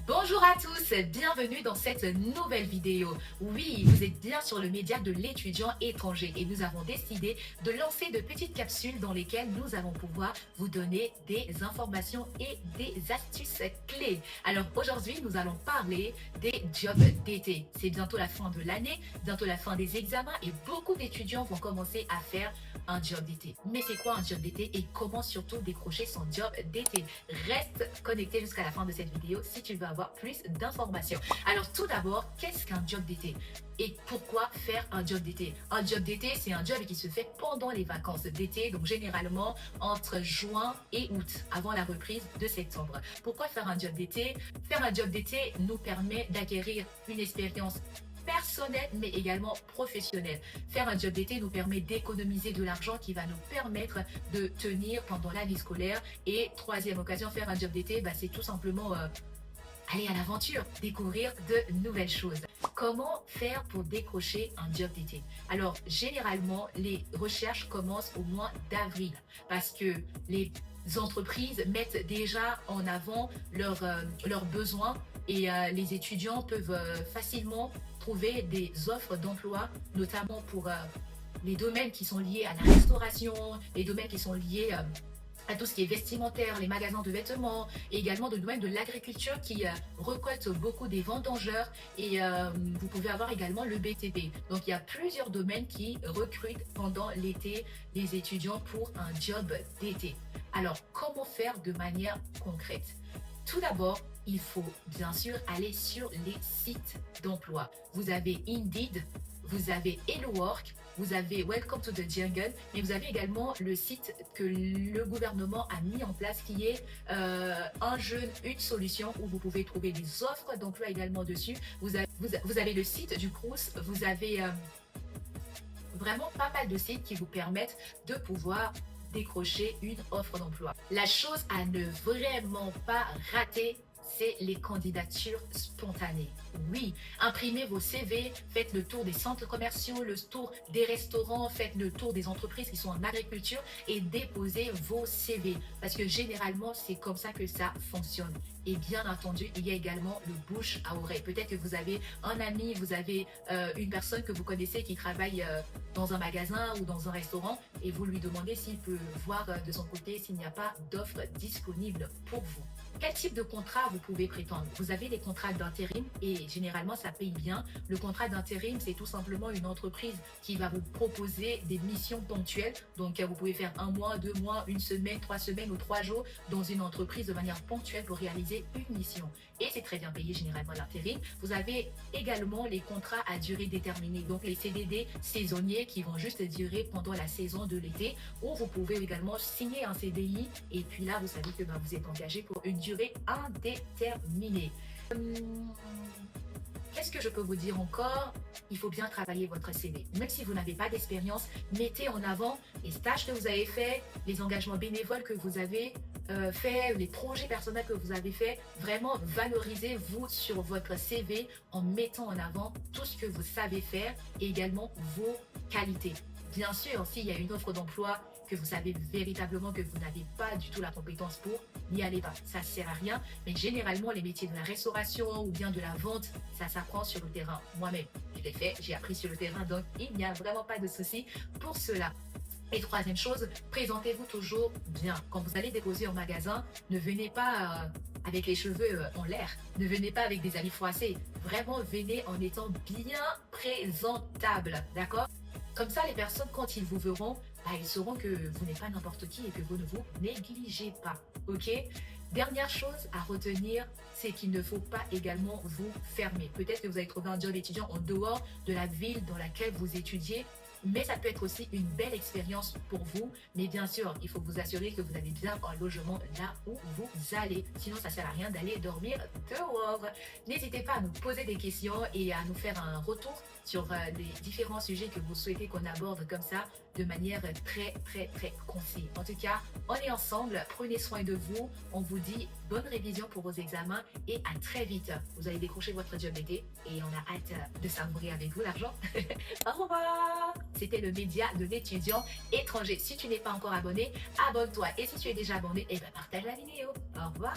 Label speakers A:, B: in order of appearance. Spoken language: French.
A: Bonjour à tous, bienvenue dans cette nouvelle vidéo. Oui, vous êtes bien sur le média de l'étudiant étranger et nous avons décidé de lancer de petites capsules dans lesquelles nous allons pouvoir vous donner des informations et des astuces clés. Alors aujourd'hui, nous allons parler des jobs d'été. C'est bientôt la fin de l'année, bientôt la fin des examens et beaucoup d'étudiants vont commencer à faire un job d'été. Mais c'est quoi un job d'été et comment surtout décrocher son job d'été? Reste connecté jusqu'à la fin de cette vidéo si tu veux avoir plus d'informations. Alors tout d'abord, qu'est-ce qu'un job d'été? Et pourquoi faire un job d'été? Un job d'été, c'est un job qui se fait pendant les vacances d'été, donc généralement entre juin et août, avant la reprise de septembre. Pourquoi faire un job d'été? Faire un job d'été nous permet d'acquérir une expérience personnelle mais également professionnelle. Faire un job d'été nous permet d'économiser de l'argent qui va nous permettre de tenir pendant l'année scolaire. Et troisième occasion, faire un job d'été, c'est tout simplement aller à l'aventure, découvrir de nouvelles choses. Comment faire pour décrocher un job d'été? Alors, généralement, les recherches commencent au mois d'avril parce que les entreprises mettent déjà en avant leurs besoins et les étudiants peuvent facilement trouver des offres d'emploi, notamment pour les domaines qui sont liés à la restauration, les domaines qui sont liés à tout ce qui est vestimentaire, les magasins de vêtements, et également le domaine de l'agriculture qui récolte beaucoup des vendangeurs et vous pouvez avoir également le BTP. Donc il y a plusieurs domaines qui recrutent pendant l'été les étudiants pour un job d'été. Alors comment faire de manière concrète? Tout d'abord, il faut bien sûr aller sur les sites d'emploi. Vous avez Indeed, vous avez Hello Work, vous avez Welcome to the Jungle, mais vous avez également le site que le gouvernement a mis en place qui est un jeune, une solution où vous pouvez trouver des offres d'emploi également dessus. Vous avez le site du Crous, vous avez vraiment pas mal de sites qui vous permettent de pouvoir décrocher une offre d'emploi. La chose à ne vraiment pas rater, c'est les candidatures spontanées. Oui, imprimez vos CV, faites le tour des centres commerciaux, le tour des restaurants, faites le tour des entreprises qui sont en agriculture et déposez vos CV. Parce que généralement, c'est comme ça que ça fonctionne. Et bien entendu, il y a également le bouche à oreille. Peut-être que vous avez un ami, vous avez une personne que vous connaissez qui travaille dans un magasin ou dans un restaurant et vous lui demandez s'il peut voir de son côté s'il n'y a pas d'offre disponible pour vous. Quel type de contrat vous pouvez prétendre? Vous avez des contrats d'intérim et généralement ça paye bien. Le contrat d'intérim, c'est tout simplement une entreprise qui va vous proposer des missions ponctuelles. Donc vous pouvez faire 1 mois, 2 mois, 1 semaine, 3 semaines ou 3 jours dans une entreprise de manière ponctuelle pour réaliser une mission. Et c'est très bien payé généralement l'intérim. Vous avez également les contrats à durée déterminée, donc les CDD saisonniers qui vont juste durer pendant la saison de l'été, ou vous pouvez également signer un CDI et puis là vous savez que vous êtes engagé pour une durée indéterminée. Qu'est-ce que je peux vous dire encore? Il faut bien travailler votre CV. Même si vous n'avez pas d'expérience, mettez en avant les stages que vous avez faits, les engagements bénévoles que vous avez faits, les projets personnels que vous avez faits. Vraiment, valorisez-vous sur votre CV en mettant en avant tout ce que vous savez faire et également vos qualités. Bien sûr, s'il y a une offre d'emploi que vous savez véritablement que vous n'avez pas du tout la compétence pour, n'y allez pas. Ça ne sert à rien. Mais généralement, les métiers de la restauration ou bien de la vente, ça s'apprend sur le terrain. Moi-même, je l'ai fait, j'ai appris sur le terrain, donc il n'y a vraiment pas de souci pour cela. Et troisième chose, présentez-vous toujours bien. Quand vous allez déposer en magasin, ne venez pas avec les cheveux en l'air. Ne venez pas avec des habits froissés. Vraiment, venez en étant bien présentable. D'accord? Comme ça, les personnes, quand ils vous verront, ils sauront que vous n'êtes pas n'importe qui et que vous ne vous négligez pas. Ok? Dernière chose à retenir, c'est qu'il ne faut pas également vous fermer. Peut-être que vous allez trouver un job étudiant en dehors de la ville dans laquelle vous étudiez, mais ça peut être aussi une belle expérience pour vous. Mais bien sûr, il faut vous assurer que vous avez bien un logement là où vous allez. Sinon, ça ne sert à rien d'aller dormir dehors. N'hésitez pas à nous poser des questions et à nous faire un retour sur les différents sujets que vous souhaitez qu'on aborde comme ça de manière très concise. En tout cas, on est ensemble. Prenez soin de vous. On vous dit bonne révision pour vos examens et à très vite. Vous allez décrocher votre job d'été et on a hâte de savourer avec vous l'argent. Au revoir. C'était le média de l'étudiant étranger. Si tu n'es pas encore abonné, abonne-toi. Et si tu es déjà abonné, partage la vidéo. Au revoir.